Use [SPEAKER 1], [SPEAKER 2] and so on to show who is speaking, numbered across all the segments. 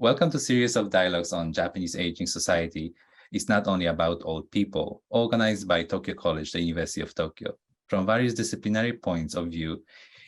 [SPEAKER 1] Welcome to series of dialogues on Japanese aging society. It's not only about old people, organized by Tokyo College, the University of Tokyo. From various disciplinary points of view,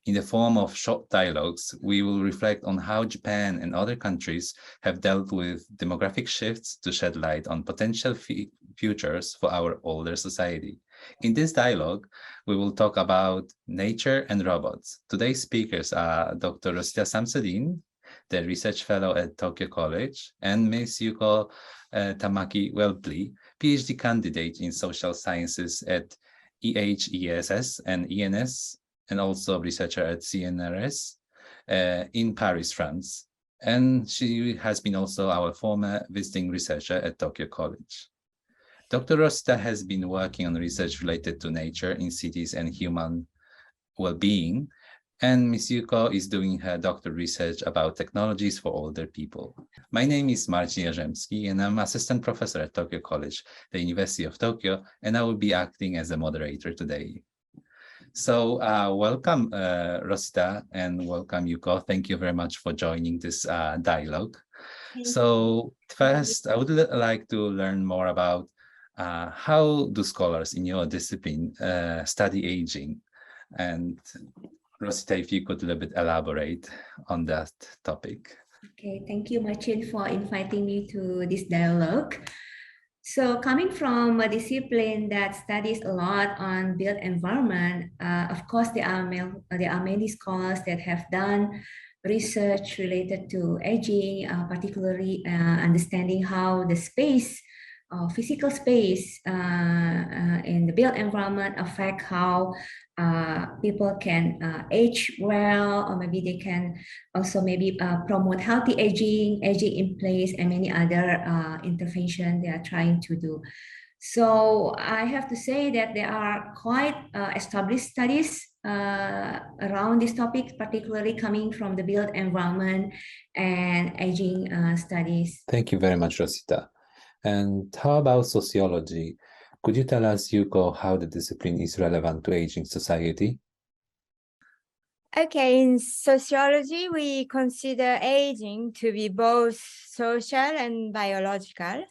[SPEAKER 1] in the form of short dialogues, we will reflect on how Japan and other countries have dealt with demographic shifts to shed light on potential futures for our older society. In this dialogue, we will talk about nature and robots. Today's speakers are Dr. Rosita Samsudin, the research fellow at Tokyo College, and Ms. Yuko Tamaki Welpley, PhD candidate in social sciences at EHESS and ENS, and also researcher at CNRS in Paris, France. And she has been also our former visiting researcher at Tokyo College. Dr. Rosita has been working on research related to nature in cities and human well-being, and Ms. Yuko is doing her doctoral research about technologies for older people. My name is Marcin Jarzemski, and I'm assistant professor at Tokyo College, the University of Tokyo, and I will be acting as a moderator today. So welcome, Rosita, and welcome, Yuko. Thank you very much for joining this dialogue. So first, I would like to learn more about how do scholars in your discipline study aging? And Rosita, if you could a little bit elaborate on that topic.
[SPEAKER 2] Okay, thank you, Marcin, for inviting me to this dialogue. So coming from a discipline that studies a lot on built environment, of course, there are many scholars that have done research related to aging, particularly understanding how the space, physical space in the built environment affect how people can age well, or maybe they can also promote healthy aging in place, and many other interventions they are trying to do. So I have to say that there are quite established studies around this topic, particularly coming from the built environment and aging studies.
[SPEAKER 1] Thank you very much, Rosita. And how about sociology? Could you tell us, Yuko, how the discipline is relevant to aging society?
[SPEAKER 3] Okay, in sociology, we consider aging to be both social and biological.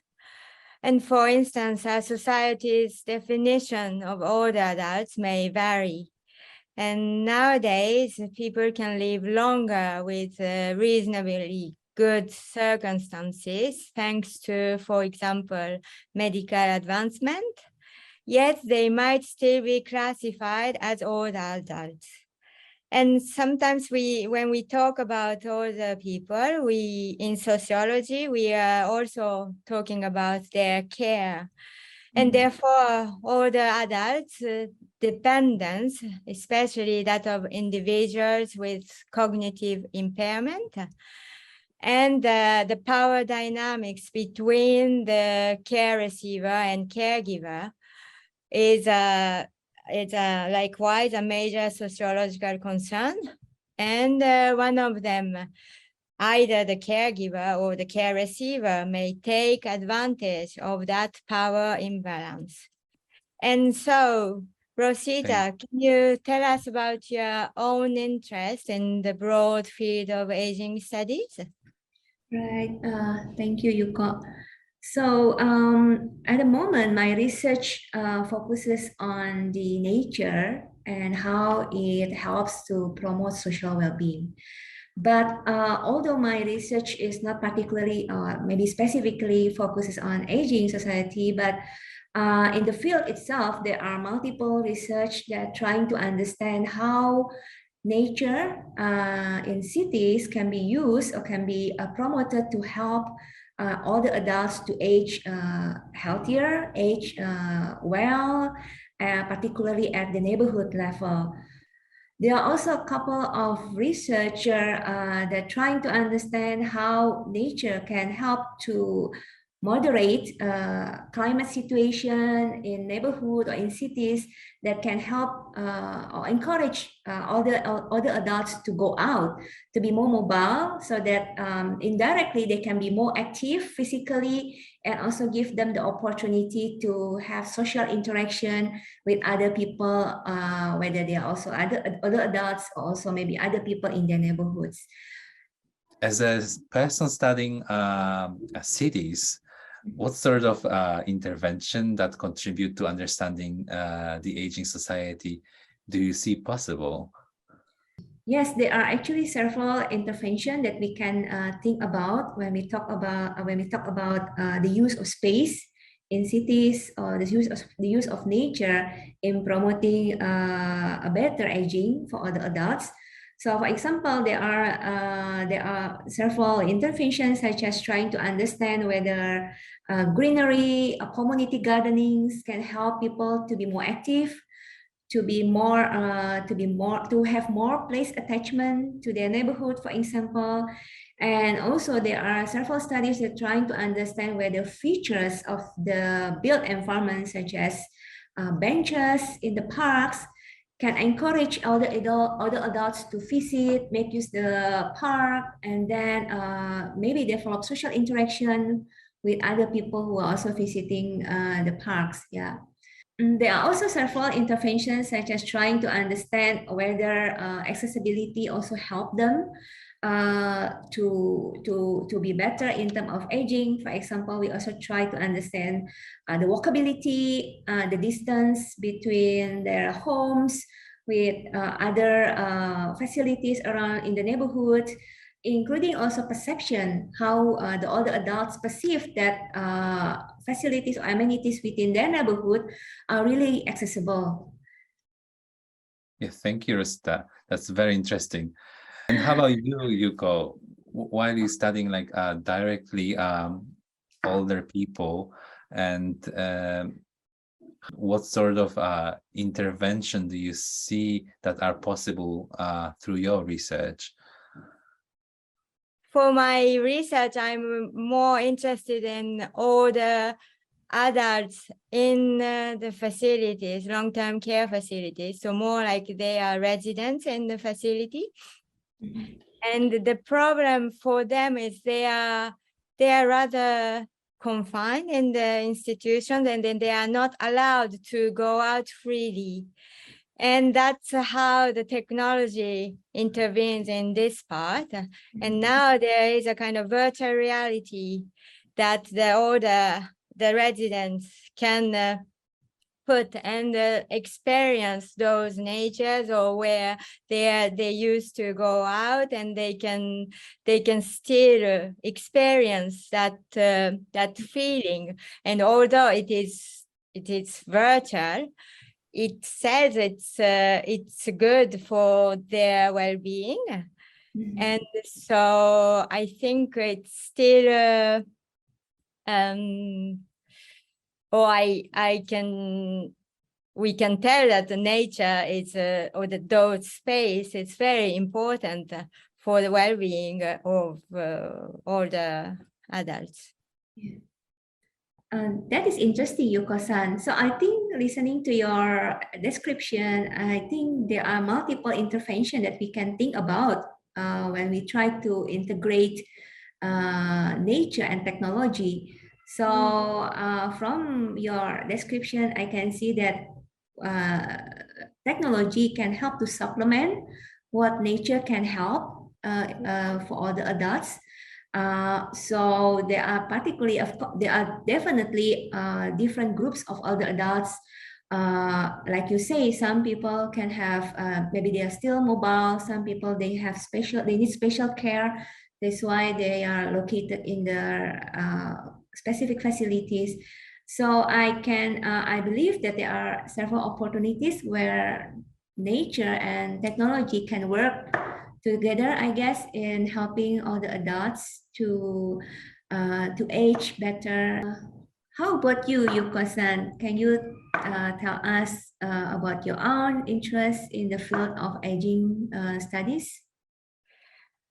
[SPEAKER 3] And for instance, our society's definition of older adults may vary. And nowadays, people can live longer with reasonably good circumstances, thanks to, for example, medical advancement, yet they might still be classified as older adults. And sometimes when we talk about older people, in sociology, we are also talking about their care. And therefore, older adults' dependence, especially that of individuals with cognitive impairment, and the power dynamics between the care receiver and caregiver is likewise a major sociological concern. And one of them, either the caregiver or the care receiver, may take advantage of that power imbalance. And so, Rosita, can you tell us about your own interest in the broad field of aging studies?
[SPEAKER 2] Right. Thank you, Yuko. So at the moment, my research focuses on the nature and how it helps to promote social well-being. But although my research is not particularly, maybe specifically focuses on aging society, but in the field itself, there are multiple research that are trying to understand how nature in cities can be used or can be promoted to help all the adults to age healthier, age well, particularly at the neighborhood level. There are also a couple of researchers that are trying to understand how nature can help to moderate climate situation in neighborhood or in cities that can help or encourage all the adults to go out, to be more mobile, so that indirectly they can be more active physically, and also give them the opportunity to have social interaction with other people, whether they are also other adults or also maybe other people in their neighborhoods.
[SPEAKER 1] As a person studying cities, what sort of intervention that contribute to understanding the aging society do you see possible?
[SPEAKER 2] Yes, there are actually several interventions that we can think about when we talk about the use of space in cities, or the use of nature in promoting a better aging for all the adults. So, for example, there are several interventions such as trying to understand whether greenery, community gardenings can help people to be more active, to have more place attachment to their neighborhood, for example. And also there are several studies that are trying to understand whether features of the built environment, such as benches in the parks, can encourage other adults to visit, make use the park, and then maybe develop social interaction with other people who are also visiting the parks. Yeah. There are also several interventions, such as trying to understand whether accessibility also help them to be better in terms of aging. For example, we also try to understand the walkability, the distance between their homes with other facilities around in the neighborhood, including also perception, how the older adults perceive that facilities or amenities within their neighborhood are really accessible.
[SPEAKER 1] Yeah, thank you, Rosita. That's very interesting. And how about you, Yuko? While you studying like directly older people, and what sort of intervention do you see that are possible through your research?
[SPEAKER 3] For my research, I'm more interested in older adults in the facilities, long-term care facilities. So more like they are residents in the facility.
[SPEAKER 2] Mhm.
[SPEAKER 3] And the problem for them is they are rather confined in the institutions, and then they are not allowed to go out freely. And that's how the technology intervenes in this part. And now there is a kind of virtual reality that the residents can put and experience those natures, or where they used to go out, and they can still experience that that feeling. And although it is virtual, it says it's good for their well-being.
[SPEAKER 2] Mhm.
[SPEAKER 3] And so I think it's still we can tell that the nature is or those space is very important for the well-being of all the adults.
[SPEAKER 2] Yeah. That is interesting, Yuko-san. So I think listening to your description, I think there are multiple interventions that we can think about when we try to integrate nature and technology. So from your description, I can see that technology can help to supplement what nature can help for all the adults. So there are definitely different groups of older adults. Like you say, some people can have maybe they are still mobile. Some people they need special care. That's why they are located in the specific facilities. So I believe that there are several opportunities where nature and technology can work together, I guess, in helping all the adults to age better. How about you, Yuko-san? Can you tell us about your own interest in the field of aging studies?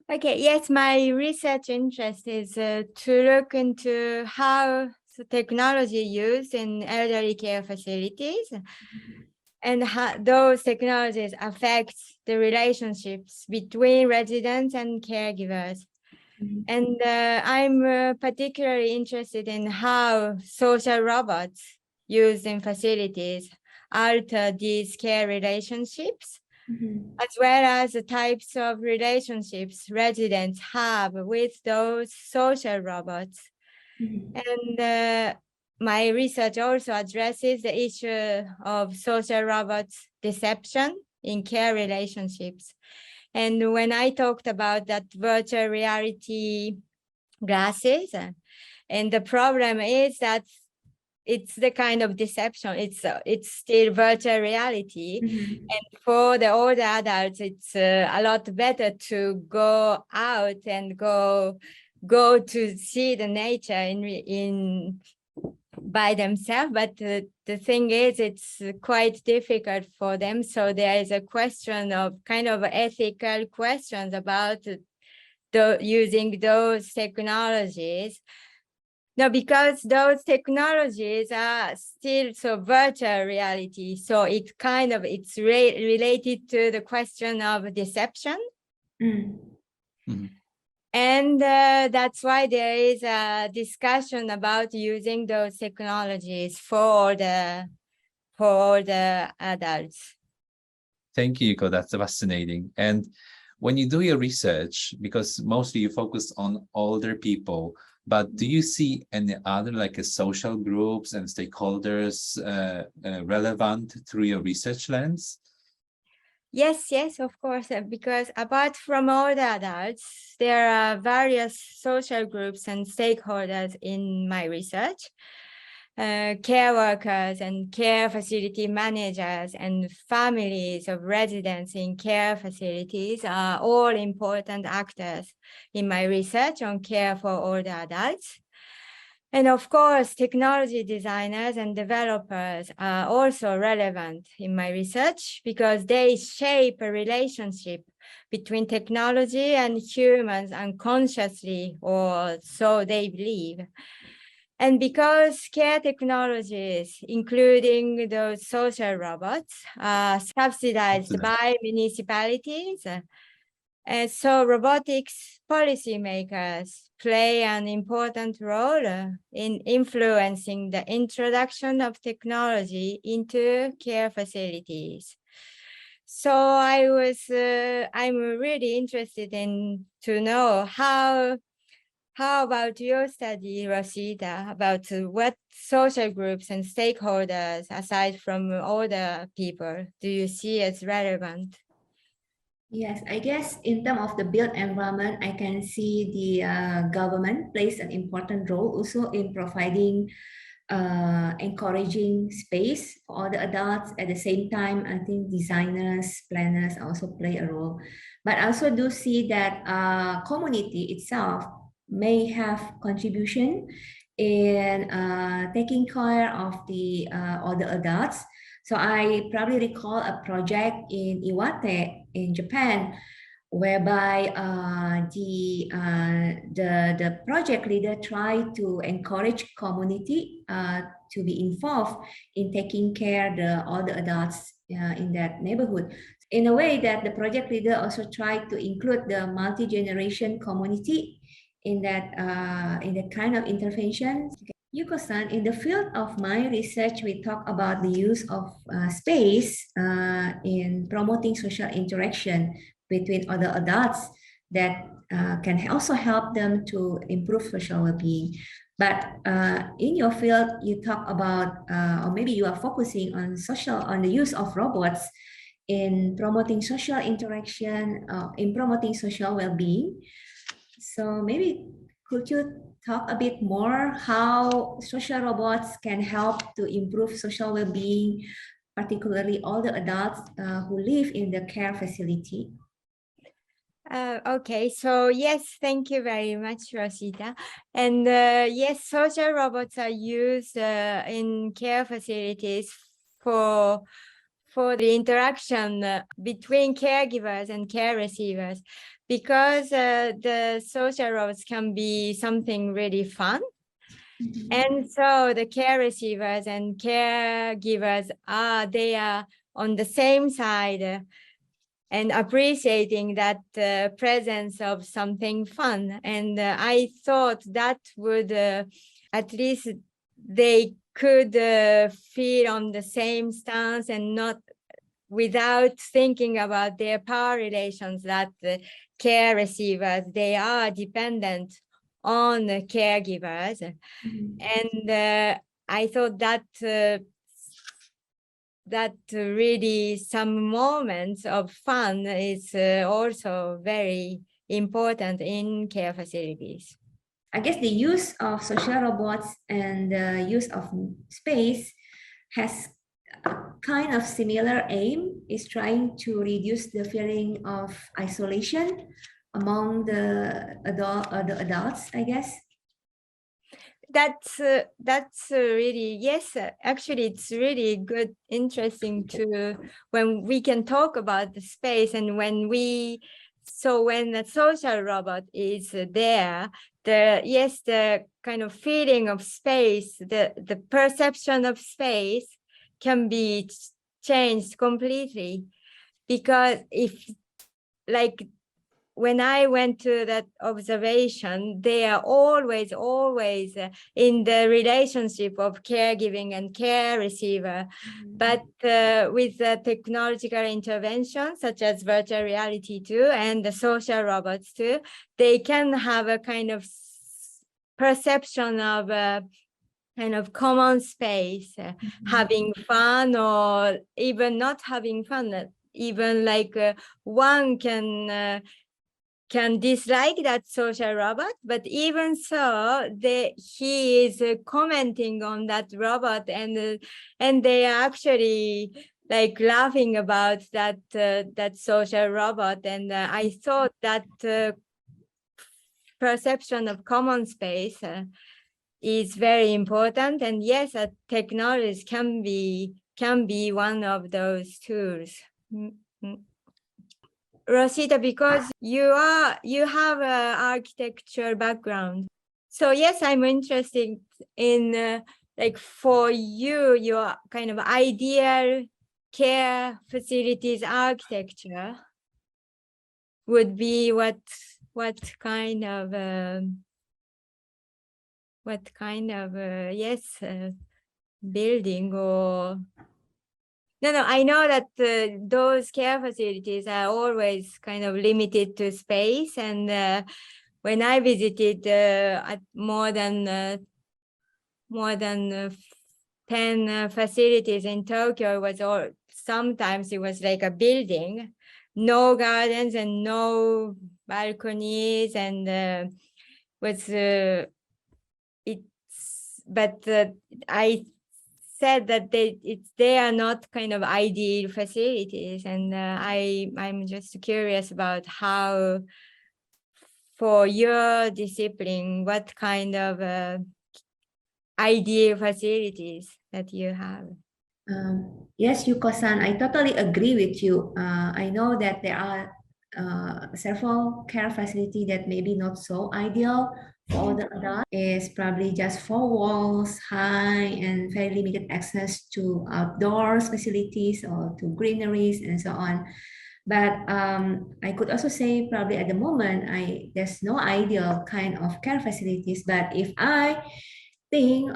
[SPEAKER 3] Okay, yes, my research interest is to look into how the technology used in elderly care facilities and how those technologies affect the relationships between residents and caregivers.
[SPEAKER 2] Mhm.
[SPEAKER 3] And I'm particularly interested in how social robots used in facilities alter these care relationships. as well as the types of relationships residents have with those social robots. And my research also addresses the issue of social robots deception in care relationships. And when I talked about that virtual reality glasses, and the problem is that it's the kind of deception. It's still virtual reality. And for the older adults, it's a lot better to go out and go to see the nature in by themselves. But the thing is, it's quite difficult for them. So there is a question of kind of ethical questions about using those technologies. No, because those technologies are still so virtual reality. So it's related to the question of deception. And that's why there is a discussion about using those technologies for the adults.
[SPEAKER 1] Thank you, Yuko. That's fascinating. And when you do your research, because mostly you focus on older people, but do you see any other social groups and stakeholders relevant through your research lens?
[SPEAKER 3] Yes, of course, because apart from all the adults, there are various social groups and stakeholders in my research. Care workers and care facility managers and families of residents in care facilities are all important actors in my research on care for older adults. And of course, technology designers and developers are also relevant in my research because they shape a relationship between technology and humans unconsciously, or so they believe. And because care technologies, including those social robots, are subsidized by municipalities, and so robotics policymakers play an important role in influencing the introduction of technology into care facilities. So I'm really interested to know how about your study, Rosita, about what social groups and stakeholders, aside from older people, do you see as relevant?
[SPEAKER 2] Yes, I guess in terms of the built environment, I can see the government plays an important role also in providing encouraging space for all the adults. At the same time, I think designers, planners also play a role. But I also do see that community itself may have contribution in taking care of the all the adults. So I probably recall a project in Iwate in Japan, whereby the project leader tried to encourage community to be involved in taking care all the adults in that neighborhood. In a way that the project leader also tried to include the multi-generation community in that kind of intervention. Yuko-san, in the field of my research, we talk about the use of space in promoting social interaction between other adults that can also help them to improve social well-being. But in your field, you talk about, or maybe you are focusing on the use of robots in promoting social interaction, in promoting social well-being. So maybe could you talk a bit more how social robots can help to improve social well-being, particularly all the adults who live in the care facility?
[SPEAKER 3] Okay, so yes, thank you very much, Rosita. And yes, social robots are used in care facilities for the interaction between caregivers and care receivers, because the social robots can be something really fun. And so the care receivers and caregivers they are on the same side and appreciating that presence of something fun. And I thought that would at least they could feel on the same stance and not without thinking about their power relations, that the care receivers, they are dependent on the caregivers. And I thought that really some moments of fun is also very important in care facilities.
[SPEAKER 2] I guess the use of social robots and the use of space has a kind of similar aim, is trying to reduce the feeling of isolation among the adults, I guess.
[SPEAKER 3] That's really, yes, actually it's really good, interesting to when we can talk about the space, and when the social robot is there, the kind of feeling of space, the perception of space can be changed completely. Because if, like, when I went to that observation, they are always in the relationship of caregiving and care receiver. But with the technological intervention, such as virtual reality too, and the social robots too, they can have a kind of perception of a kind of common space, having fun, or even not having fun. Even like one can dislike that social robot, but even so, he is commenting on that robot, and they are actually like laughing about that social robot. And I thought that perception of common space is very important. And yes, technology can be one of those tools. Rosita, because you have an architecture background, so yes, I'm interested in like for you, your kind of ideal care facilities architecture would be what kind of building, or no, I know that those care facilities are always kind of limited to space. And when I visited at more than 10 facilities in Tokyo, sometimes it was like a building, no gardens and no balconies, and I said that they are not kind of ideal facilities, and I'm just curious about how, for your discipline, what kind of ideal facilities that you have.
[SPEAKER 2] Yes, Yuko-san, I totally agree with you. I know that there are several care facilities that maybe not so ideal for the adult. Is probably just 4 walls high and very limited access to outdoors facilities or to greeneries and so on. But I could also say probably at the moment, there's no ideal kind of care facilities. But if I think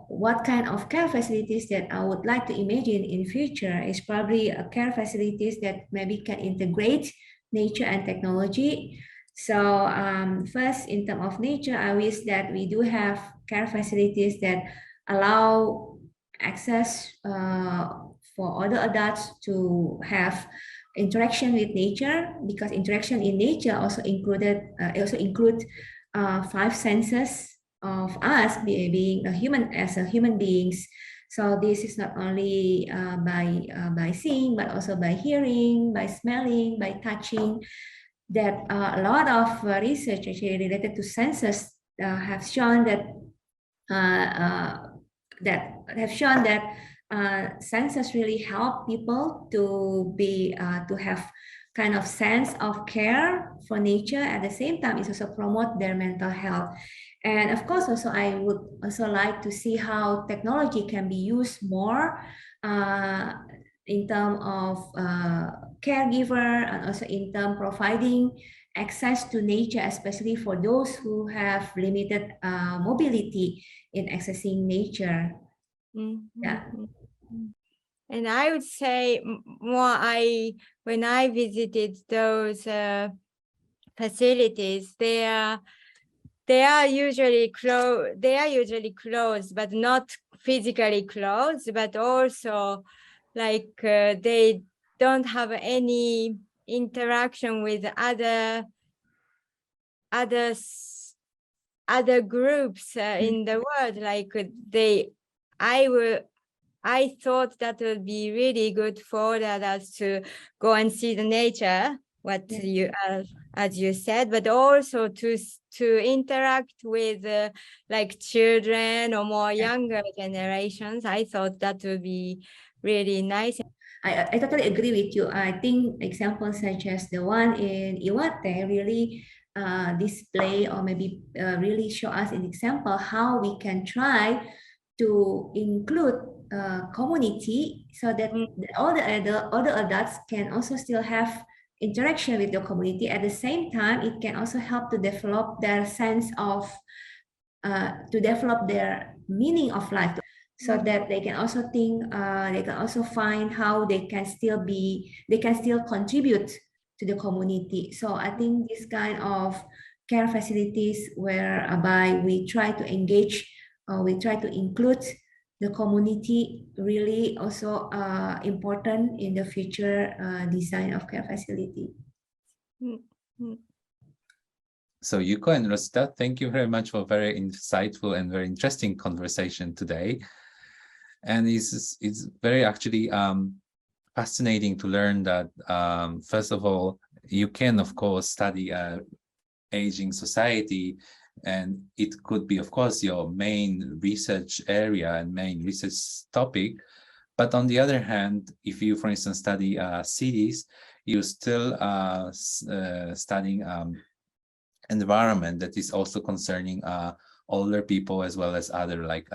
[SPEAKER 2] what kind of care facilities that I would like to imagine in future is probably a care facilities that maybe can integrate nature and technology. So first, in terms of nature, I wish that we do have care facilities that allow access for other adults to have interaction with nature, because interaction in nature also include 5 senses of us being a human, as a human beings. So this is not only by seeing, but also by hearing, by smelling, by touching. That a lot of research actually related to senses have shown that senses really help people to have kind of sense of care for nature. At the same time, it also promote their mental health. And of course, also I would also like to see how technology can be used more in terms of caregiver, and also in terms providing access to nature, especially for those who have limited mobility in accessing nature.
[SPEAKER 3] Mm-hmm.
[SPEAKER 2] Yeah.
[SPEAKER 3] And I would say when I visited those facilities, they are usually closed, but not physically closed, but also like they don't have any interaction with other groups in the world. Like I thought that would be really good for the adults to go and see the nature, as you said, but also to interact with like children or more younger generations. I thought that would be really nice.
[SPEAKER 2] I totally agree with you. I think examples such as the one in Iwate really display or maybe really show us an example how we can try to include community so that all the adults can also still have interaction with the community. At the same time, it can also help to develop their sense of to develop their meaning of life, so that they can also think, they can also find how they can still contribute to the community. So I think this kind of care facilities whereby we try to engage, we try to include the community really also important in the future design of care facility.
[SPEAKER 1] So Yuko and Rosita, thank you very much for a very insightful and very interesting conversation today. And it's very actually fascinating to learn that, first of all, you can, of course, study aging society, and it could be, of course, your main research area and main research topic. But on the other hand, if you, for instance, study cities, you still studying environment that is also concerning older people as well as other like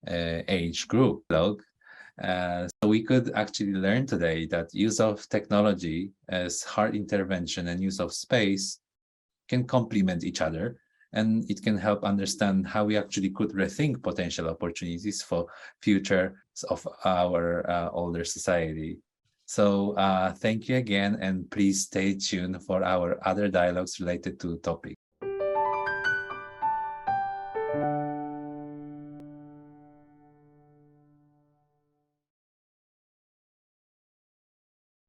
[SPEAKER 1] age group. So we could actually learn today that use of technology as hard intervention and use of space can complement each other, and it can help understand how we actually could rethink potential opportunities for future of our older society. So thank you again, and please stay tuned for our other dialogues related to topic.